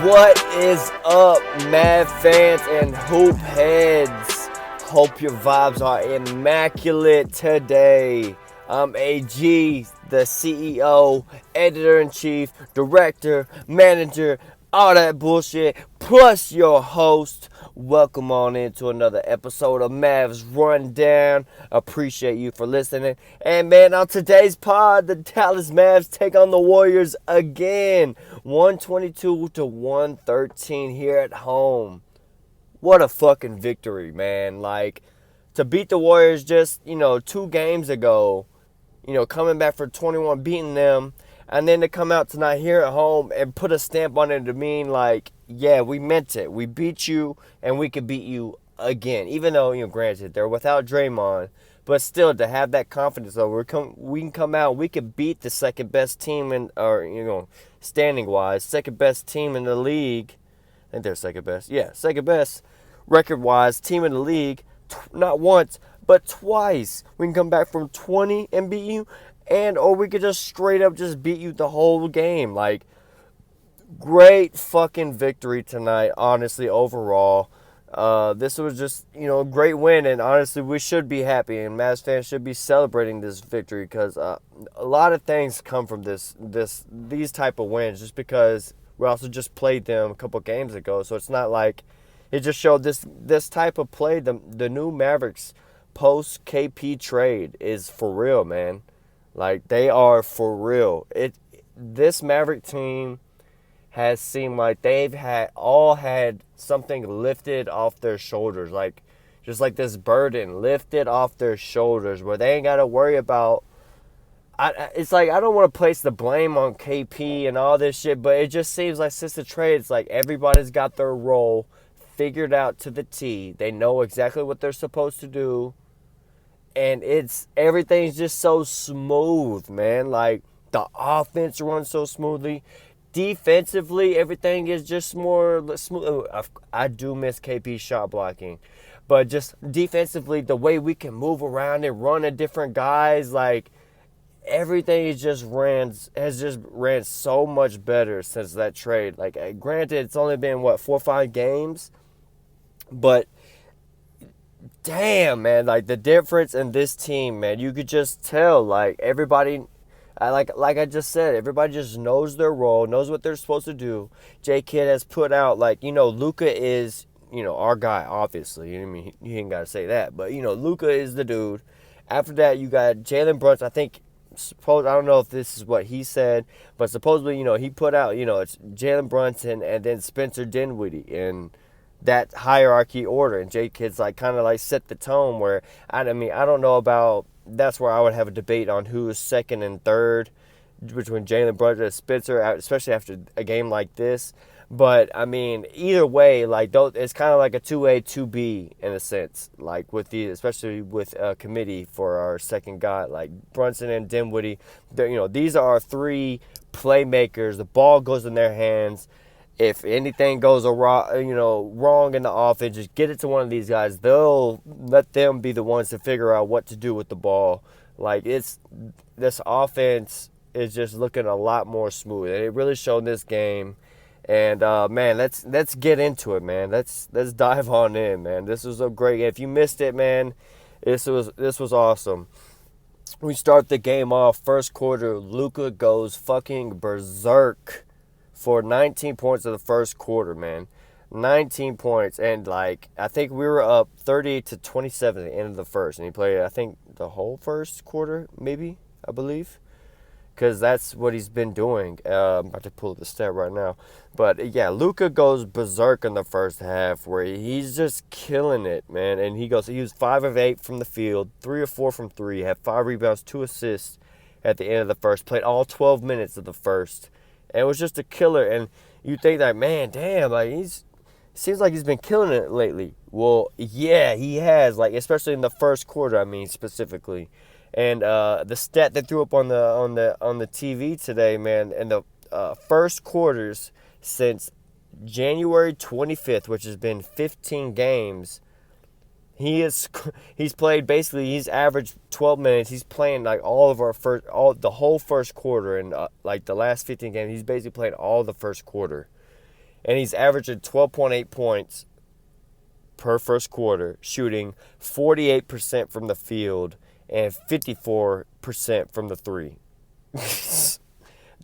What is up, Mav fans and hoop heads? Hope your vibes are immaculate today. I'm AG, the CEO, editor-in-chief, director, manager, all that bullshit, plus your host. Welcome on into another episode of Mavs Rundown. Appreciate you for listening. And man, on today's pod, the Dallas Mavs take on the Warriors again. 122 to 113 here at home. What a fucking victory, man. Like, to beat the Warriors just, 2 games ago, coming back for 21, beating them, and then to come out tonight here at home and put a stamp on it to mean, like, yeah, we meant it. We beat you, and we could beat you again. Even though, granted, they're without Draymond, but still, to have that confidence, though, we can come out, we could beat the second-best team standing-wise, second-best team in the league. I think they're second-best. Yeah, second-best record-wise team in the league, not once, but twice. We can come back from 20 and beat you, or we could just straight up just beat you the whole game. Like, great fucking victory tonight, honestly, overall. This was just, a great win, and honestly, we should be happy, and Mavs fans should be celebrating this victory, because a lot of things come from these type of wins, just because we also just played them a couple games ago, so it's not like it just showed this type of play. The new Mavericks post KP trade is for real, man. Like, they are for real. This Maverick team has seemed like they've had something lifted off their shoulders, like just like this burden lifted off their shoulders, where they ain't got to worry about. It's like, I don't want to place the blame on KP and all this shit, but it just seems like since the trade, it's like everybody's got their role figured out to the T. They know exactly what they're supposed to do, and everything's just so smooth, man. Like, the offense runs so smoothly. Defensively, everything is just more smooth. I do miss KP's shot blocking, but just defensively, the way we can move around and run at different guys, like, everything has just ran so much better since that trade. Like, granted, it's only been 4 or 5 games, but damn, man, like, the difference in this team, man, you could just tell, like, everybody. Like I just said, everybody just knows their role, knows what they're supposed to do. J-Kid has put out, like, Luka is, our guy, obviously. I mean, you ain't got to say that. But, Luka is the dude. After that, you got Jalen Brunson. I don't know if this is what he said, but supposedly, he put out, it's Jalen Brunson and then Spencer Dinwiddie in that hierarchy order. And J-Kid's, like, kind of, like, set the tone where, I don't know about. That's where I would have a debate on who is second and third between Jalen Brunson and Spencer, especially after a game like this. But, either way, like, it's kind of like a 2A, 2B in a sense, like, especially with a committee for our second guy, like Brunson and Dinwiddie. These are our 3 playmakers. The ball goes in their hands. If anything goes wrong in the offense, just get it to one of these guys. They'll let them be the ones to figure out what to do with the ball. Like, this offense is just looking a lot more smooth, and it really showed in this game. And man, let's get into it, man. Let's dive on in, man. This was a great game. If you missed it, man, this was awesome. We start the game off first quarter. Luka goes fucking berserk for 19 points in the first quarter, man. 19 points. And, like, I think we were up 38 to 27 at the end of the first. And he played, I think, the whole first quarter, maybe, I believe. Because that's what he's been doing. I'm about to pull up the stat right now. But, yeah, Luka goes berserk in the first half, where he's just killing it, man. And he was 5 of 8 from the field, 3 of 4 from 3, had 5 rebounds, 2 assists at the end of the first. Played all 12 minutes of the first. And it was just a killer. And you think, like, man, damn, like, seems like he's been killing it lately. Well, yeah, he has, like, especially in the first quarter, specifically. And the stat they threw up on the TV today, man, in the first quarters since January 25th, which has been 15 games, He's played basically. He's averaged 12 minutes. He's playing like the whole first quarter, and like the last 15 games, he's basically played all the first quarter. and he's averaging 12.8 points per first quarter, shooting 48% from the field and 54% from the three.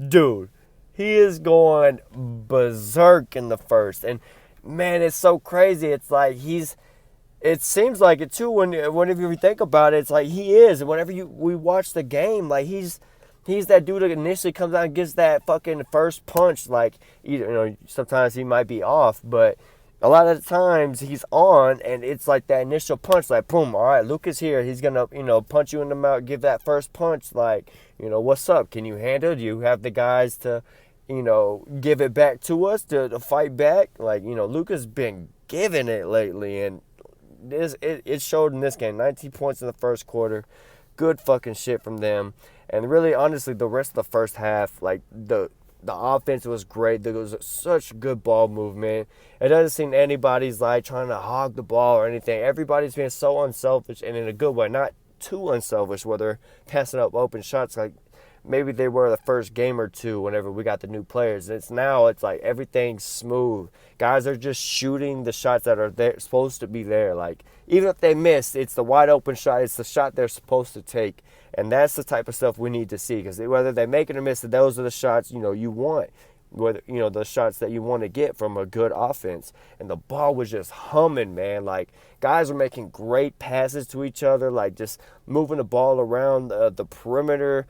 Dude, he is going berserk in the first. And, man, it's so crazy. It's like it seems like it, too, whenever you think about it. It's like he is. And whenever we watch the game, like, he's that dude that initially comes out and gives that fucking first punch. Like, sometimes he might be off, but a lot of the times he's on, and it's like that initial punch, like, boom, all right, Luka's here. He's going to, punch you in the mouth, give that first punch, like, what's up? Can you handle it? Do you have the guys to, give it back to us, to fight back? Like, Luka's been giving it lately, and it showed in this game. 19 points in the first quarter. Good fucking shit from them. And really, honestly, the rest of the first half, like, the offense was great. There was such good ball movement. It doesn't seem anybody's like trying to hog the ball or anything. Everybody's being so unselfish, and in a good way, not too unselfish, where they're passing up open shots like maybe they were the first game or two whenever we got the new players. It's like everything's smooth. Guys are just shooting the shots that are supposed to be there. Like, even if they miss, it's the wide open shot. It's the shot they're supposed to take. And that's the type of stuff we need to see, because whether they make it or miss it, those are the shots, you want. Whether, the shots that you want to get from a good offense. And the ball was just humming, man. Like, guys were making great passes to each other, like just moving the ball around the perimeter,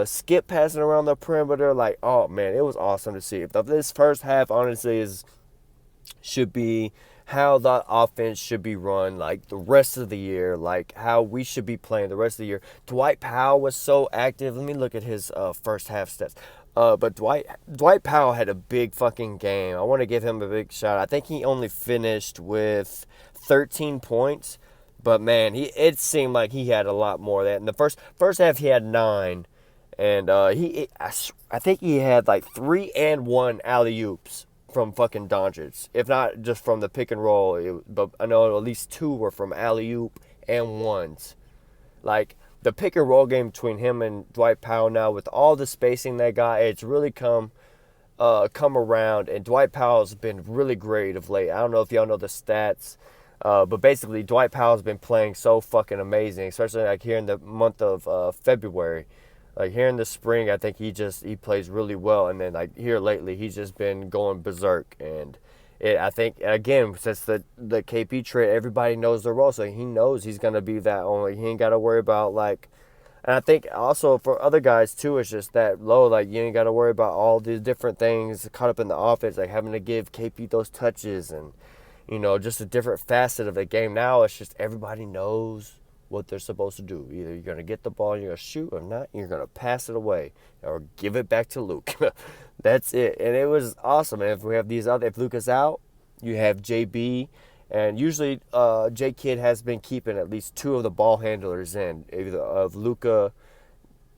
skip passing around the perimeter. Like, oh, man, it was awesome to see. This first half, honestly, should be how the offense should be run, like, the rest of the year, like how we should be playing the rest of the year. Dwight Powell was so active. Let me look at his first half stats. But Dwight Powell had a big fucking game. I want to give him a big shout. I think he only finished with 13 points, but man, it seemed like he had a lot more of that. In the first half, he had 9, and I think he had like 3 and 1 alley-oops from fucking Doncic, if not just from the pick and roll. But I know at least 2 were from alley-oop and ones. Like, the pick and roll game between him and Dwight Powell now, with all the spacing they got, it's really come around. And Dwight Powell's been really great of late. I don't know if y'all know the stats, but basically Dwight Powell's been playing so fucking amazing, especially like here in the month of February. Like, here in the spring, I think he plays really well, and then like here lately, he's just been going berserk. And I think, again, since the KP trade, everybody knows their role, so he knows he's gonna be that only. He ain't got to worry about, like, and I think also for other guys too, it's just that low. Like, you ain't got to worry about all these different things caught up in the offense, like having to give KP those touches and just a different facet of the game. Now it's just everybody knows what they're supposed to do. Either you're going to get the ball and you're going to shoot, or not, you're going to pass it away or give it back to Luke. That's it. And it was awesome. And if we have if Luka's out, you have JB. And usually J-Kid has been keeping at least 2 of the ball handlers in, either of Luka,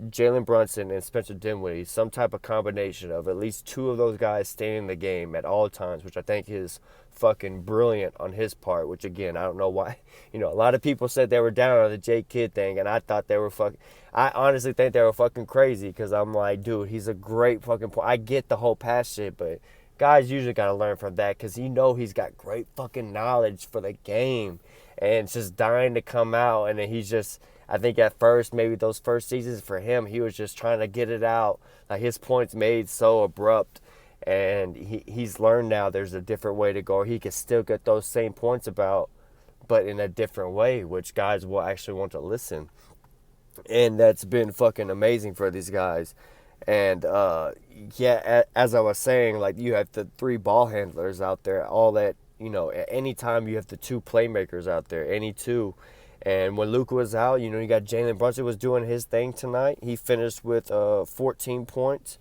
Jalen Brunson, and Spencer Dinwiddie. Some type of combination of at least 2 of those guys staying in the game at all times, which I think is fucking brilliant on his part. Which, again, I don't know why. A lot of people said they were down on the J-Kid thing, and I thought they were fucking... I honestly think they were fucking crazy, because I'm like, dude, he's a great fucking point. I get the whole pass shit, but guys usually got to learn from that, because he's got great fucking knowledge for the game, and it's just dying to come out. And then he's just... I think at first, maybe those first seasons for him, he was just trying to get it out. Like, his points made so abrupt. And he's learned now there's a different way to go. He can still get those same points about, but in a different way, which guys will actually want to listen. And that's been fucking amazing for these guys. And, as I was saying, like, you have the 3 ball handlers out there, all that, at any time you have the 2 playmakers out there, any 2. And when Luka was out, you got Jalen Brunson was doing his thing tonight. He finished with 14 points.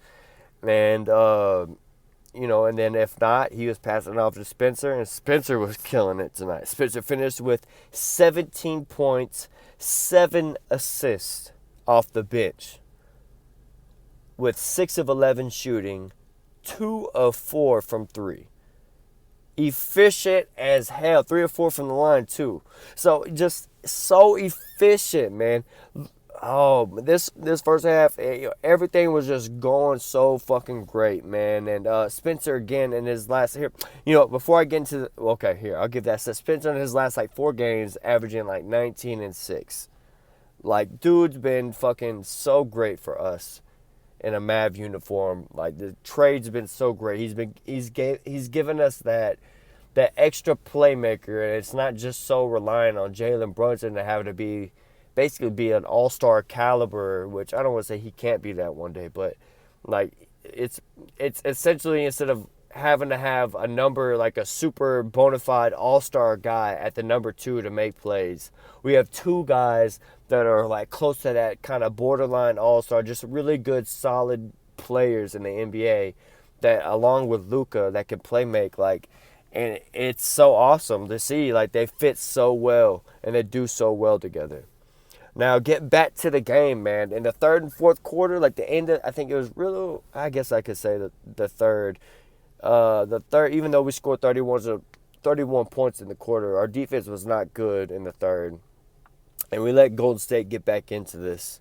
And, and then if not, he was passing off to Spencer, and Spencer was killing it tonight. Spencer finished with 17 points, 7 assists off the bench, with 6 of 11 shooting, 2 of 4 from 3. Efficient as hell. 3 or 4 from the line, too. So, just so efficient, man. Oh, this first half, everything was just going so fucking great, man. And Spencer again in his last here, before I get into okay, here I'll give that. So Spencer in his last like 4 games, averaging like 19 and 6. Like, dude's been fucking so great for us in a Mav uniform. Like, the trade's been so great. He's given us that extra playmaker, and it's not just so reliant on Jalen Brunson to have to basically be an all-star caliber, which I don't want to say he can't be that one day, but like it's essentially, instead of having to have a number like a super bona fide all-star guy at the number 2 to make plays, we have 2 guys that are like close to that kind of borderline all-star, just really good solid players in the NBA that, along with Luka, that can play make, like, and it's so awesome to see. Like, they fit so well and they do so well together. Now, get back to the game, man. In the third and fourth quarter, like the end of, I think it was really, I guess I could say the third. Even though we scored 31 points in the quarter, our defense was not good in the third. And we let Golden State get back into this.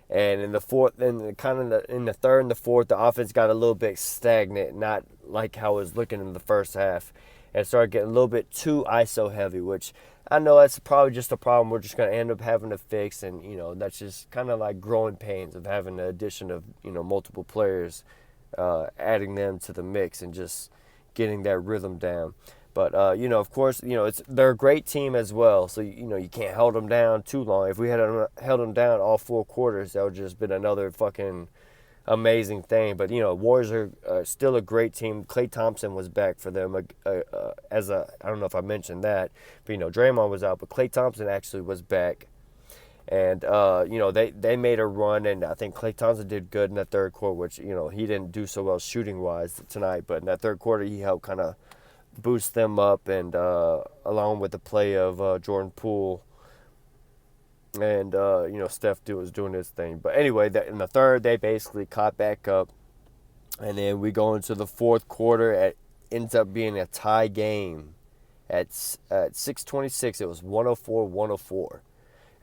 And in the fourth, in the third and the fourth, the offense got a little bit stagnant, not like how it was looking in the first half, and started getting a little bit too ISO heavy, which I know that's probably just a problem we're just going to end up having to fix. And, that's just kind of like growing pains of having the addition of, multiple players, adding them to the mix and just getting that rhythm down. But, of course, they're a great team as well. So, you can't hold them down too long. If we had held them down all 4 quarters, that would just been another fucking amazing thing. But, Warriors are still a great team. Klay Thompson was back for them I don't know if I mentioned that, but, Draymond was out, but Klay Thompson actually was back. And, they made a run, and I think Klay Thompson did good in the third quarter, which, he didn't do so well shooting-wise tonight. But in that third quarter, he helped kind of boost them up, and along with the play of Jordan Poole. And, Steph was doing his thing. But anyway, in the third, they basically caught back up. And then we go into the fourth quarter. It ends up being a tie game. At 6:26, it was 104-104.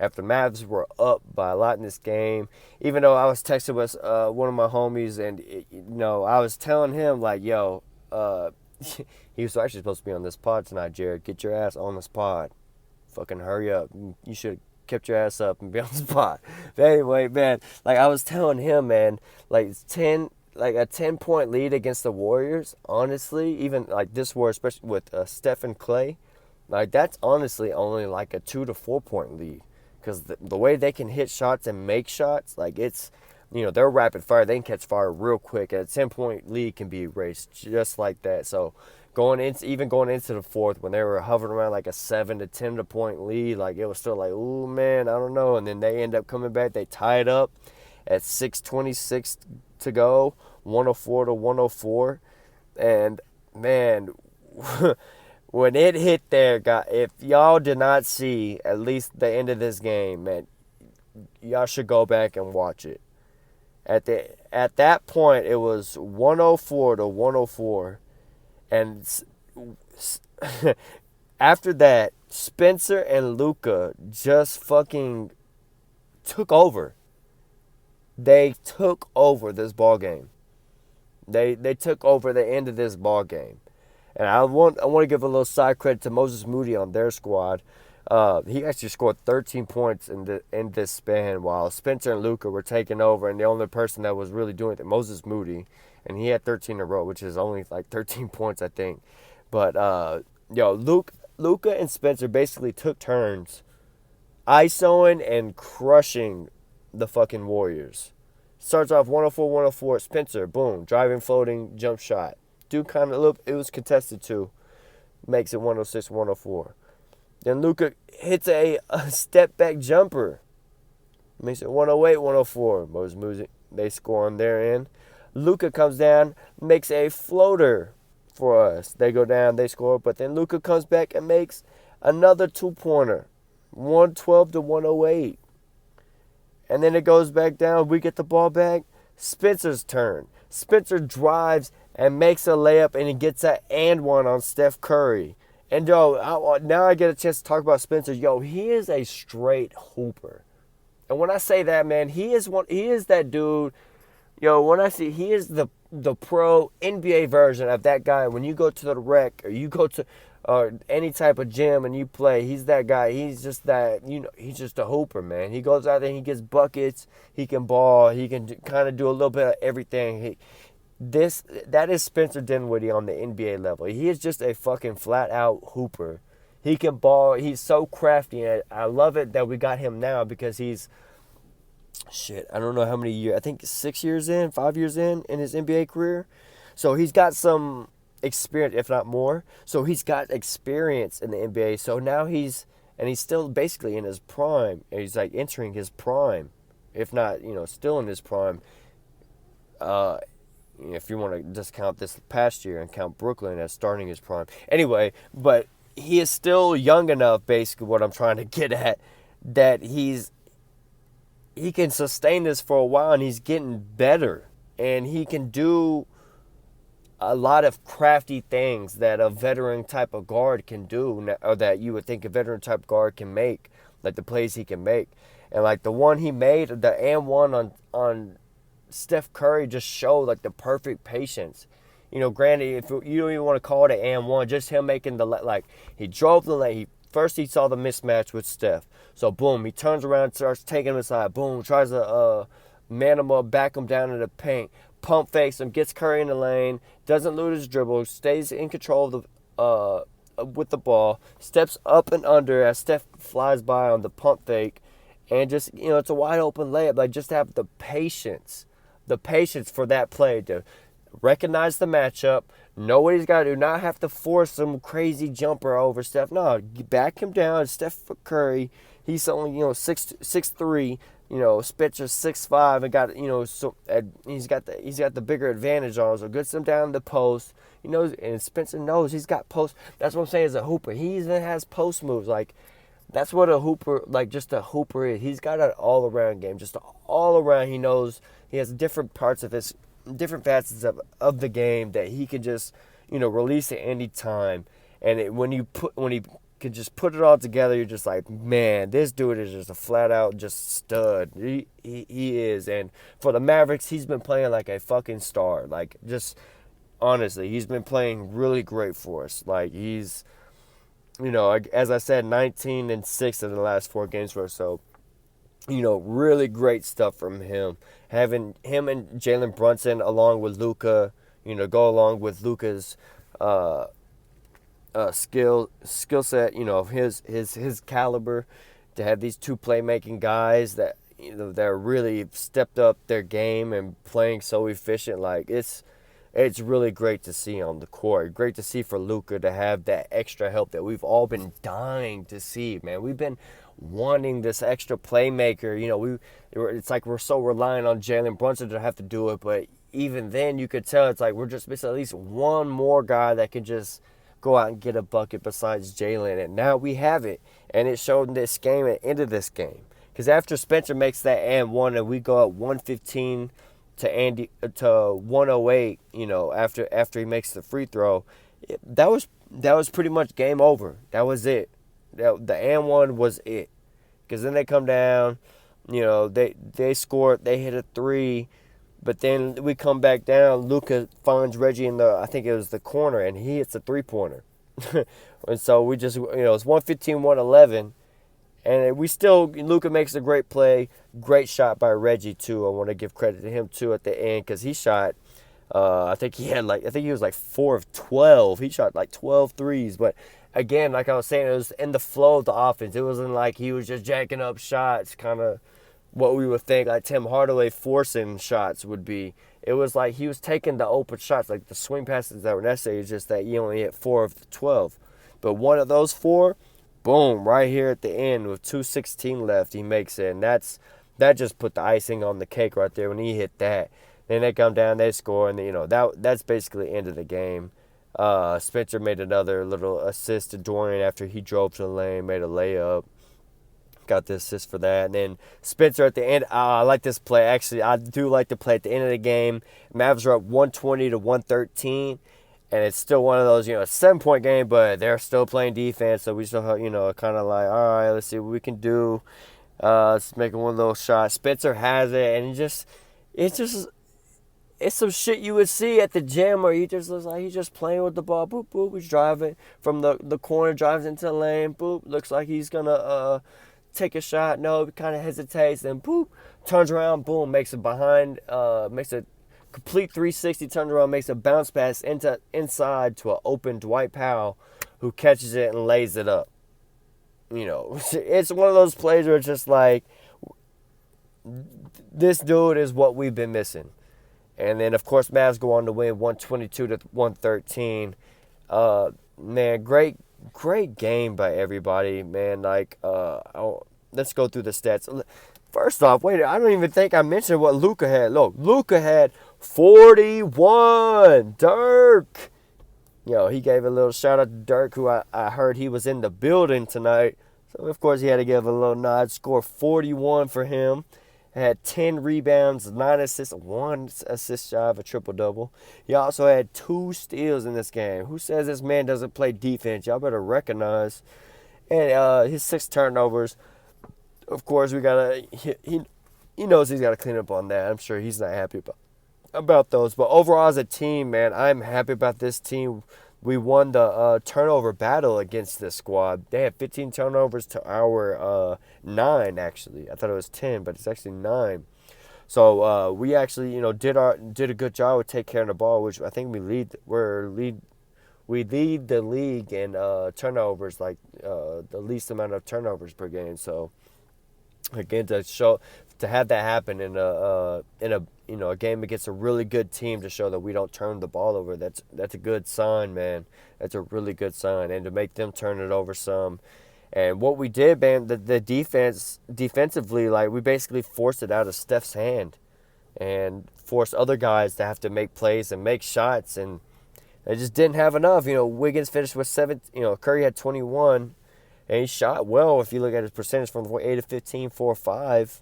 After the Mavs were up by a lot in this game. Even though I was texting with one of my homies, and, I was telling him, like, yo, he was actually supposed to be on this pod tonight, Jared. Get your ass on this pod. Fucking hurry up. You should have kept your ass up and be on this pod. But anyway, man, like I was telling him, man, like a 10-point lead against the Warriors, honestly, even like this war, especially with Steph and Klay, like that's honestly only like a 2 to 4 point lead. Because the way they can hit shots and make shots, like it's, they're rapid fire. They can catch fire real quick. And a 10-point lead can be erased just like that. So going into the fourth, when they were hovering around like a 7 to 10 point lead, like it was still like, ooh, man, I don't know. And then they end up coming back. They tied up at 6:26 to go, 104-104. And, man, when it hit there, guys, if y'all did not see at least the end of this game, man, y'all should go back and watch it. At that point, it was 104-104, and after that, Spencer and Luka just fucking took over. They took over this ball game. They took over the end of this ball game. And I want to give a little side credit to Moses Moody on their squad. He actually scored 13 points in this span, while Spencer and Luka were taking over, and the only person that was really doing it, Moses Moody, and he had 13 in a row, which is only like 13 points, I think. But Luka and Spencer basically took turns ISOing and crushing the fucking Warriors. Starts off 104-104. Spencer, boom, driving, floating, jump shot. Dude kind of look, it was contested too. Makes it 106-104. Then Luka hits a step back jumper. Makes it 108-104. Most moves, they score on their end. Luka comes down, makes a floater for us. They go down, they score, but then Luka comes back and makes another 2-pointer. 112-108. And then it goes back down. We get the ball back. Spencer's turn. Spencer drives and makes a layup, and he gets an and one on Steph Curry. And, now I get a chance to talk about Spencer. He is a straight hooper. And when I say that, man, he is that dude. Yo, when I see he is the pro NBA version of that guy. When you go to the rec or you go to any type of gym and you play, he's that guy. He's just that, he's just a hooper, man. He goes out there, he gets buckets, he can ball, he can kind of do a little bit of everything. That is Spencer Dinwiddie on the NBA level. He is just a fucking flat out hooper. He can ball. He's so crafty, and I love it that we got him now because he's I don't know how many years. I think 5 years in his NBA career. So he's got some experience, if not more. So he's got experience in the NBA. So now he's still basically in his prime. He's like entering his prime, if not, still in his prime. If you want to discount this past year and count Brooklyn as starting his prime. Anyway, but he is still young enough, basically what I'm trying to get at, that he can sustain this for a while, and he's getting better. And he can do a lot of crafty things that a veteran type of guard can do, or that you would think a veteran type guard can make, like the plays he can make. And like the one he made, the and one on Steph Curry, just showed like the perfect patience. Granted, if you don't even want to call it an and one, just him making he drove the lane. First he saw the mismatch with Steph. So boom, he turns around, starts taking him aside. Boom, tries to man him up, back him down in the paint. Pump fakes him, gets Curry in the lane, doesn't lose his dribble, stays in control of with the ball, steps up and under as Steph flies by on the pump fake, and just, it's a wide open layup. Like, just have the patience for that play to recognize the matchup, know what he's got to do, not have to force some crazy jumper over Steph. No, back him down. Steph Curry, he's only 6'3", Spencer's 6'5", and got he's got the bigger advantage on him. So gets him down the post. And Spencer knows he's got post. That's what I'm saying, as a hooper. He even has post moves. Like, that's what a hooper, just a hooper is. He's got an all around game, just all around. He knows he has different parts of his different facets of the game that he can just release at any time. And when he can just put it all together, you're just like, man, this dude is just a flat out just stud. He is. And for the Mavericks, he's been playing like a fucking star. Like, just honestly, he's been playing really great for us. Like, he's, as I said, 19-6 in the last 4 games or so. Really great stuff from him. Having him and Jalen Brunson along with Luka, go along with Luka's skill set, his caliber, to have these two playmaking guys that that really stepped up their game and playing so efficient. Like, it's really great to see on the court. Great to see for Luka to have that extra help that we've all been dying to see, man. We've been wanting this extra playmaker. It's like we're so reliant on Jalen Brunson to have to do it, but even then you could tell it's like we're just missing at least one more guy that can just go out and get a bucket besides Jalen. And now we have it, and it showed in this game at the end of this game. Because after Spencer makes that and one, and we go up 115 to 108, after he makes the free throw, that was pretty much game over. That was it. The and one was it. Because then they come down, they scored, they hit a 3, but then we come back down. Luka finds Reggie in I think it was the corner, and he hits a 3-pointer. And so we just, it's 115-111. And Luka makes a great play. Great shot by Reggie, too. I want to give credit to him, too, at the end, because he shot, I think he was like 4 of 12. He shot like 12 threes. But again, like I was saying, it was in the flow of the offense. It wasn't like he was just jacking up shots, kind of what we would think like Tim Hardaway forcing shots would be. It was like he was taking the open shots, like the swing passes that were necessary. It's just that he only hit 4 of 12. But one of those 4, boom, right here at the end with 2:16 left, he makes it. And that just put the icing on the cake right there when he hit that. Then they come down, they score, and that's basically the end of the game. Spencer made another little assist to Dorian after he drove to the lane, made a layup. Got the assist for that. And then Spencer at the end, I like this play. Actually, I do like the play at the end of the game. Mavs are up 120 to 113. And it's still one of those, 7-point game, but they're still playing defense. So we still, kind of like, all right, let's see what we can do. It's making one little shot. Spencer has it, and it's some shit you would see at the gym where he just looks like he's just playing with the ball. Boop, boop. He's driving from the corner, drives into the lane. Boop. Looks like he's going to take a shot. No, he kind of hesitates. Then, boop. Turns around. Boom. Makes a complete 360. Turns around. Makes a bounce pass inside to an open Dwight Powell, who catches it and lays it up. It's one of those plays where it's just like, this dude is what we've been missing. And then, of course, Mavs go on to win 122-113. Man, great game by everybody, man. Let's go through the stats. First off, wait, I don't even think I mentioned what Luka had. Look, Luka had 41. Dirk. He gave a little shout out to Dirk, who I heard he was in the building tonight. So, of course, he had to give a little nod. Score 41 for him. Had 10 rebounds, 9 assists, 1 assist shy of a triple-double. He also had 2 steals in this game. Who says this man doesn't play defense? Y'all better recognize. And his 6 turnovers. Of course, he knows he's got to clean up on that. I'm sure he's not happy about those. But overall, as a team, man, I'm happy about this team. We won the turnover battle against this squad. They had 15 turnovers to our 9, actually. I thought it was 10, but it's actually 9. So we actually, did a good job with taking care of the ball, which I think we lead the league in turnovers, like the least amount of turnovers per game. So again, to have that happen in a game against a really good team, to show that we don't turn the ball over, that's a good sign, man. That's a really good sign. And to make them turn it over some. And what we did, man, the defensively, like, we basically forced it out of Steph's hand and forced other guys to have to make plays and make shots, and they just didn't have enough. Wiggins finished with 7. Curry had 21, and he shot well. If you look at his percentage from 8 of 15, 4-5.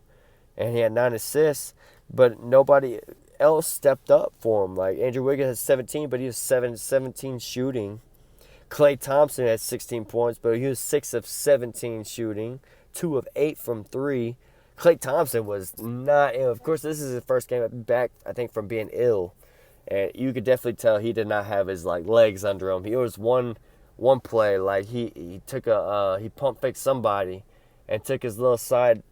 And he had 9 assists, but nobody else stepped up for him. Like, Andrew Wiggins had 17, but he was 17 shooting. Klay Thompson had 16 points, but he was 6 of 17 shooting, 2 of 8 from 3. Klay Thompson was not ill. Of course, this is his first game back, I think, from being ill. And you could definitely tell he did not have his legs under him. He was one play, he took he pump faked somebody and took his little side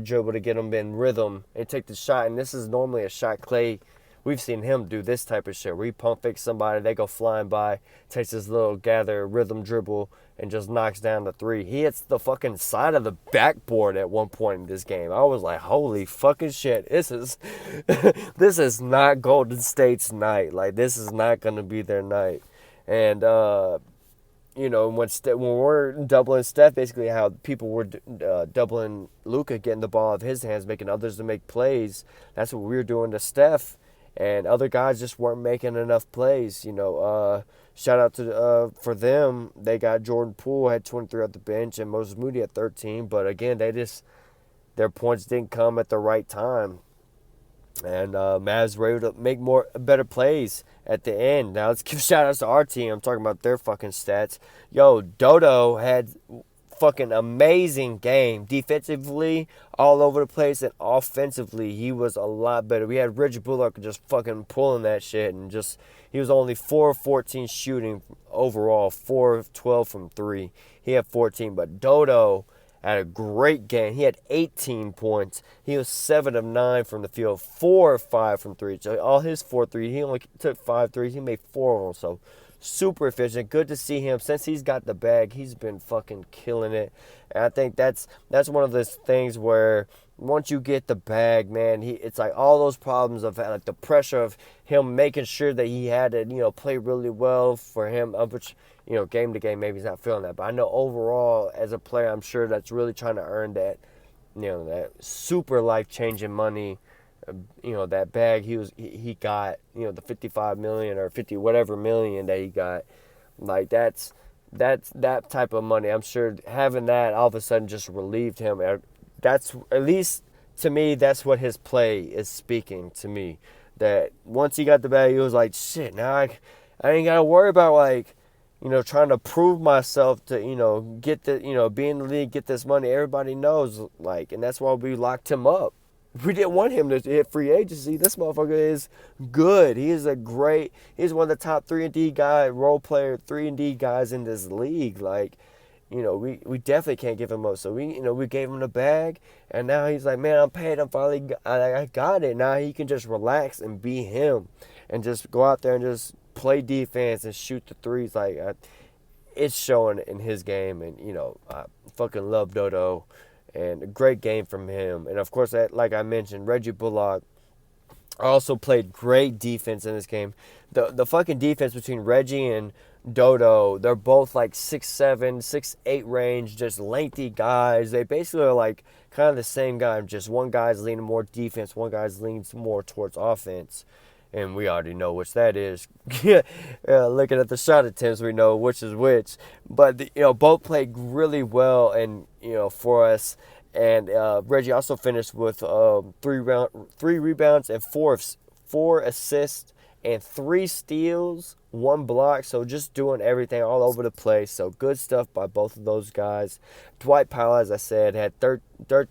dribble to get him in rhythm and take the shot. And this is normally a shot Klay, we've seen him do this type of shit where he pump fakes somebody, they go flying by, takes his little gather rhythm dribble and just knocks down the 3. He hits the fucking side of the backboard at one point in this game. I was like, holy fucking shit, this is not Golden State's night. This is not gonna be their night. And when we're doubling Steph, basically how people were doubling Luka, getting the ball out of his hands, making others to make plays. That's what we were doing to Steph, and other guys just weren't making enough plays. Shout out to for them. They got Jordan Poole had 23 at the bench, and Moses Moody at 13. But again, their points didn't come at the right time. And Mavs were able to make better plays at the end. Now let's give shout outs to our team. I'm talking about their fucking stats. Yo, Dodo had fucking amazing game. Defensively, all over the place, and offensively, he was a lot better. We had Reggie Bullock just fucking pulling that shit, and he was only 4 of 14 shooting overall, 4 of 12 from 3. He had 14, but Dodo had a great game. He had 18 points. He was 7 of 9 from the field, 4 of 5 from 3. So all his 4 threes, he only took 5 threes. He made 4 of them. So super efficient. Good to see him. Since he's got the bag, he's been fucking killing it. And I think that's one of those things where once you get the bag, man, it's like all those problems of like the pressure of him making sure that he had to, play really well for him, which, game to game, maybe he's not feeling that. But I know overall, as a player, I'm sure that's really trying to earn that, that super life-changing money, that bag he got, the 55 million or 50 whatever million that he got. Like, that's that type of money. I'm sure having that all of a sudden just relieved him. That's, at least to me, that's what his play is speaking to me. That once he got the bag, he was like, shit, now I ain't got to worry about, trying to prove myself to, get the, be in the league, get this money. Everybody knows, like, and that's why we locked him up. We didn't want him to hit free agency. This motherfucker is good. He's one of the top 3-and-D role player 3-and-D guys in this league. Like, we definitely can't give him up. So we gave him the bag, and now he's like, man, I'm paid. I got it. Now he can just relax and be him, and just go out there and just play defense and shoot the threes. Like, it's showing in his game, and I fucking love Dodo, and a great game from him. And of course, like I mentioned, Reggie Bullock also played great defense in this game. The fucking defense between Reggie and Dodo, they're both like 6'7", 6'8" range, just lengthy guys. They basically are like kind of the same guy, just one guy's leaning more defense, one guy's leans more towards offense. And we already know which that is. Looking at the shot attempts, we know which is which. But both played really well, and for us. And Reggie also finished with 3 rebounds and four assists and 3 steals, 1 block. So just doing everything all over the place. So good stuff by both of those guys. Dwight Powell, as I said, had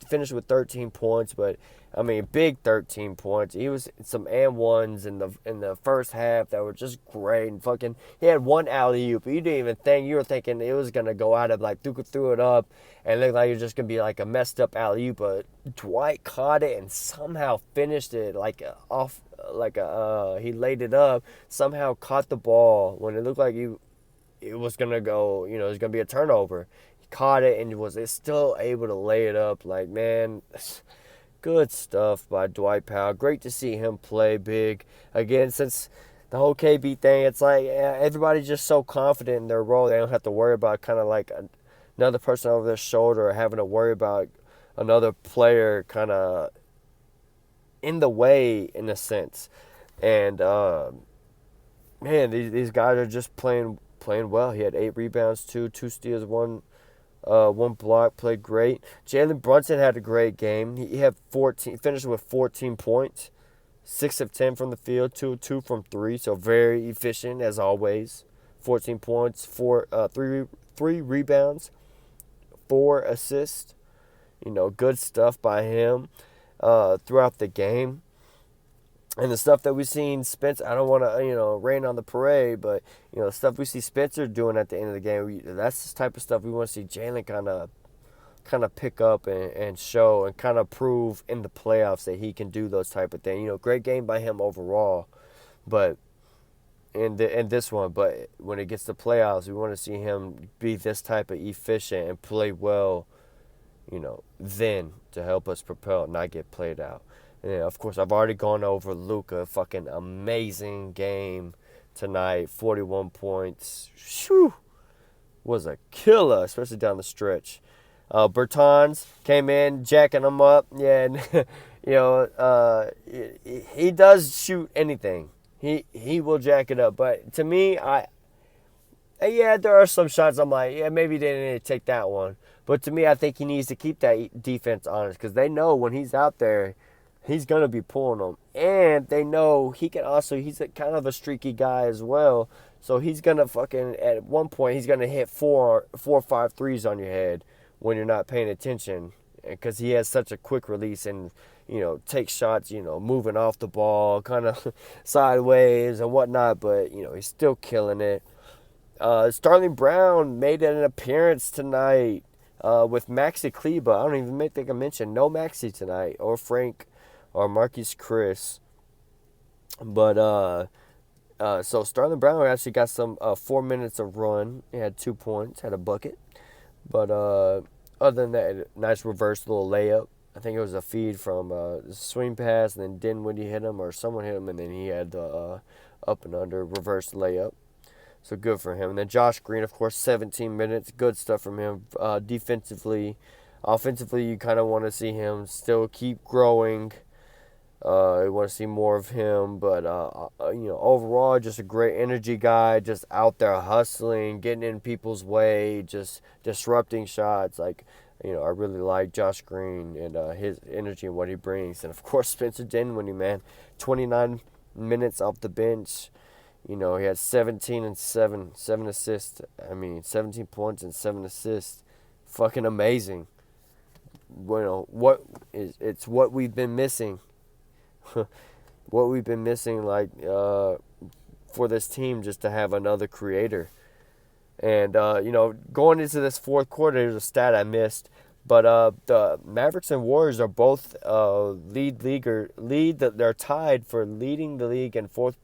finished with 13 points, but I mean, big 13 points. He was some and ones in the first half that were just great. And he had 1 alley-oop. You didn't even think, you were thinking it was going to go out of, like, threw it up and looked like it was just going to be like a messed up alley-oop. But Dwight caught it and somehow finished it he laid it up, somehow caught the ball when it looked like it was going to go, it was going to be a turnover. He caught it and was still able to lay it up. Like, man, good stuff by Dwight Powell. Great to see him play big. Again, since the whole KB thing, it's like everybody's just so confident in their role. They don't have to worry about kind of like another person over their shoulder or having to worry about another player kind of in the way, in a sense. And, man, these guys are just playing well. He had 8 rebounds, 2 steals, 1 block, played great. Jalen Brunson had a great game. He had finished with 14 points, 6 of 10 from the field, 2 of 2 from 3, so very efficient as always. 14 points, 3 rebounds, 4 assists. Good stuff by him throughout the game. And the stuff that we've seen Spencer, I don't want to, rain on the parade, but, the stuff we see Spencer doing at the end of the game, that's the type of stuff we want to see Jalen kind of pick up and show and kind of prove in the playoffs that he can do those type of things. Great game by him overall, but in this one, but when it gets to playoffs, we want to see him be this type of efficient and play well, then to help us propel, not get played out. And of course, I've already gone over Luka. Fucking amazing game tonight. 41 points. Whew. Was a killer, especially down the stretch. Bertans came in, jacking him up. Yeah, and, he does shoot anything. He will jack it up. But to me, there are some shots I'm like, yeah, maybe they didn't take that one. But to me, I think he needs to keep that defense honest because they know when he's out there, he's going to be pulling them. And they know he's kind of a streaky guy as well. So he's going to at one point, he's going to hit 4 or 5 threes on your head when you're not paying attention. Because he has such a quick release and, takes shots, moving off the ball, kind of sideways and whatnot. But, he's still killing it. Sterling Brown made an appearance tonight with Maxi Kleba. I don't even think I mentioned no Maxi tonight or Frank or Marquise Chris. But so Sterling Brown actually got some 4 minutes of run. He had 2 points, had a bucket. But other than that, nice reverse little layup. I think it was a feed from swing pass, and then Dinwiddie hit him or someone hit him, and then he had the up and under reverse layup. So good for him. And then Josh Green, of course, 17 minutes. Good stuff from him defensively. Offensively, you kind of want to see him still keep growing. You want to see more of him. But, overall, just a great energy guy. Just out there hustling, getting in people's way, just disrupting shots. Like, I really like Josh Green and his energy and what he brings. And, of course, Spencer Dinwiddie, man. 29 minutes off the bench. He had 17 and 7 assists. 17 points and 7 assists. Fucking amazing. It's what we've been missing. What we've been missing, for this team, just to have another creator. And going into this fourth quarter, there's a stat I missed. But the Mavericks and Warriors are both they're tied for leading the league in fourth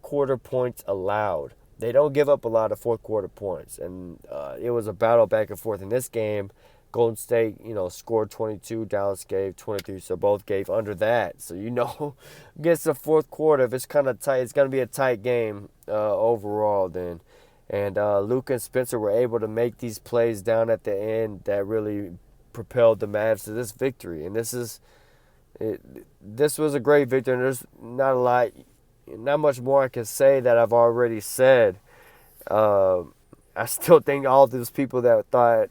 quarter points allowed. They don't give up a lot of fourth quarter points, and it was a battle back and forth in this game. Golden State, scored 22. Dallas gave 23, so both gave under that. So against the fourth quarter, if it's kind of tight, it's gonna be a tight game overall then. And Luka and Spencer were able to make these plays down at the end that really propelled the Mavs to this victory. And this was a great victory. And there's not much more I can say that I've already said. I still think all those people that thought,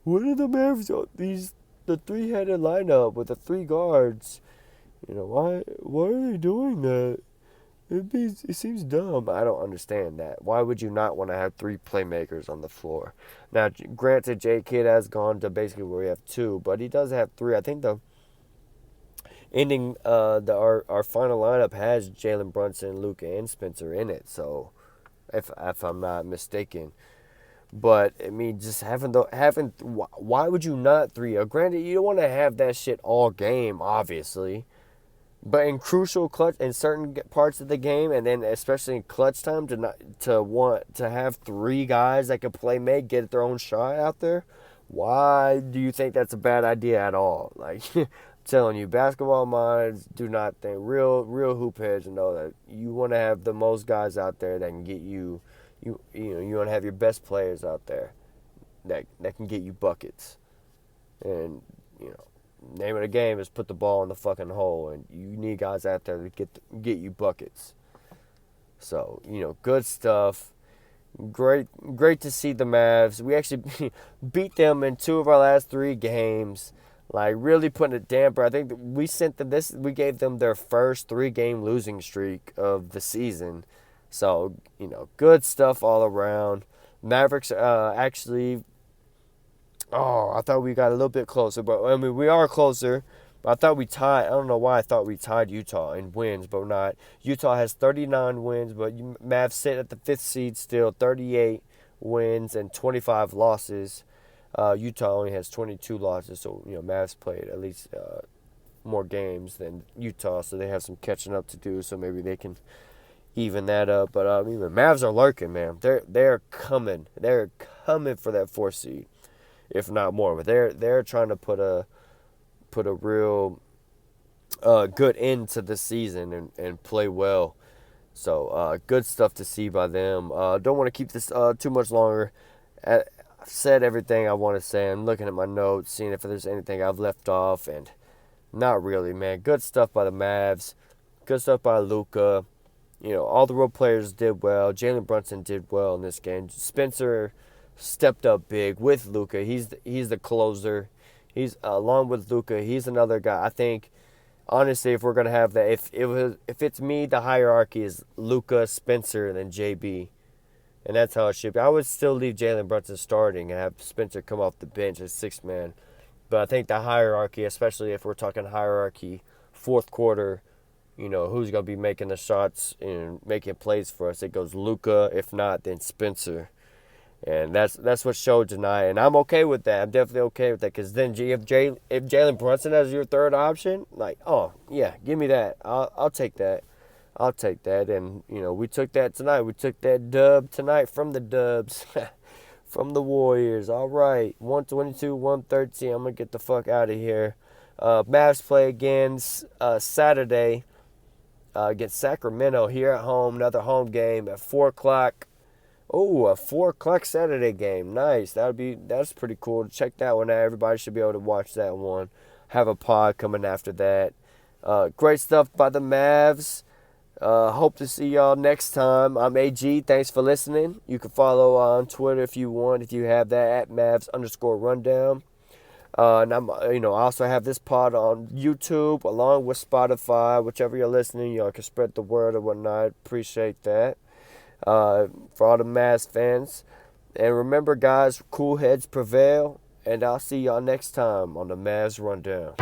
what are the Mavs, the three-headed lineup with the three guards? Why are they doing that? It seems dumb. I don't understand that. Why would you not want to have three playmakers on the floor? Now, granted, J. Kidd has gone to basically where we have two, but he does have three. I think the ending, our final lineup has Jalen Brunson, Luka, and Spencer in it. So, if I'm not mistaken, but just why would you not three? Granted, you don't want to have that shit all game, obviously. But in crucial clutch, in certain parts of the game, and then especially in clutch time, to have three guys that can get their own shot out there, why do you think that's a bad idea at all? I'm telling you, basketball minds do not think, real hoop heads know that you want to have the most guys out there that can get you want to have your best players out there that can get you buckets, and name of the game is put the ball in the fucking hole, and you need guys out there to get you buckets. So, good stuff. Great to see the Mavs. We actually beat them in 2 of our last 3 games. Really putting a damper. I think we gave them their first 3-game losing streak of the season. So, good stuff all around. Mavericks actually, I thought we got a little bit closer, but we are closer. But I thought we tied. I don't know why I thought we tied Utah in wins, but we're not. Utah has 39 wins, but Mavs sit at the 5th seed still, 38 wins and 25 losses. Utah only has 22 losses, so Mavs played at least more games than Utah, so they have some catching up to do. So maybe they can even that up. But the Mavs are lurking, man. They're coming. They're coming for that 4th seed, if not more. But they're trying to put a real good end to the season and play well. So good stuff to see by them. Don't want to keep this too much longer. I've said everything I want to say. I'm looking at my notes, seeing if there's anything I've left off, and not really, man. Good stuff by the Mavs. Good stuff by Luka. All the role players did well. Jalen Brunson did well in this game. Spencer stepped up big with Luka. He's the closer. He's along with Luka. He's another guy. I think, honestly, if we're gonna have that, if it's me, the hierarchy is Luka, Spencer, and then JB, and that's how it should be. I would still leave Jalen Brunson starting and have Spencer come off the bench as 6th man. But I think the hierarchy, especially if we're talking hierarchy, 4th quarter, who's going to be making the shots and making plays for us? It goes Luka. If not, then Spencer. And that's what showed tonight. And I'm okay with that. I'm definitely okay with that. Because then if Jalen Brunson has your 3rd option, yeah, give me that. I'll take that. I'll take that. And, we took that tonight. We took that dub tonight from the Dubs. From the Warriors. All right. 122, 113. I'm going to get the fuck out of here. Mavs play again Saturday against Sacramento here at home. Another home game at 4 o'clock. Oh, a 4 o'clock Saturday game. Nice. That's pretty cool. Check that one out. Everybody should be able to watch that one. Have a pod coming after that. Great stuff by the Mavs. Hope to see y'all next time. I'm AG. Thanks for listening. You can follow on Twitter if you want. If you have that, at Mavs_rundown. And I also have this pod on YouTube along with Spotify, whichever you're listening. Y'all can spread the word or whatnot. Appreciate that. For all the Mavs fans. And remember, guys, cool heads prevail. And I'll see y'all next time on the Mavs Rundown.